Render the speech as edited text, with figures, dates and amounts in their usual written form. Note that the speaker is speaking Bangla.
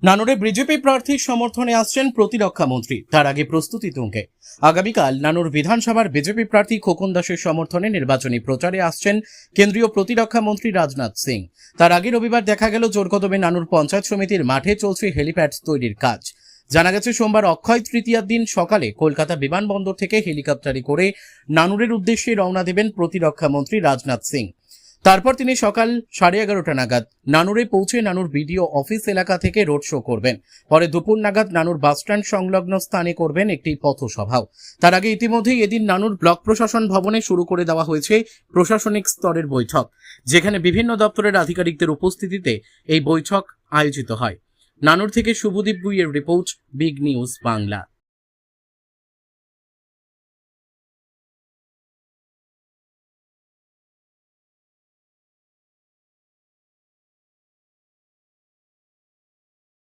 নানুরে বিজেপি প্রার্থীর সমর্থনে আসছেন প্রতিরক্ষা মন্ত্রী। তার আগে প্রস্তুতি তুঙ্গে। আগামীকাল নানুর বিধানসভার বিজেপি প্রার্থী খোকন দাসের সমর্থনে নির্বাচনী প্রচারে আসছেন কেন্দ্রীয় প্রতিরক্ষা মন্ত্রী রাজনাথ সিং। তার আগে রবিবার দেখা গেল জোরকদমে নানুর পঞ্চায়েত সমিতির মাঠে চলছে হেলিপ্যাড তৈরির কাজ। জানা গেছে সোমবার অক্ষয় তৃতীয়ার দিন সকালে কলকাতা বিমানবন্দর থেকে হেলিকপ্টারে করে নানুরের উদ্দেশ্যে রওনা দেবেন প্রতিরক্ষা মন্ত্রী রাজনাথ সিং। তারপর তিনি সকাল 11:30 নাগাদ নানুরে পৌঁছে নানুর বিডিও অফিস এলাকা থেকে রোড শো করবেন। পরে দুপুর নাগাদ নানুর বাসস্ট্যান্ড সংলগ্ন স্থানে করবেন একটি পথসভাও। তার আগে ইতিমধ্যেই এদিন নানুর ব্লক প্রশাসন ভবনে শুরু করে দেওয়া হয়েছে প্রশাসনিক স্তরের বৈঠক, যেখানে বিভিন্ন দপ্তরের আধিকারিকদের উপস্থিতিতে এই বৈঠক আয়োজিত হয়। নানুর থেকে শুভদীপ গুইয়ের রিপোর্ট, বিগ নিউজ বাংলা।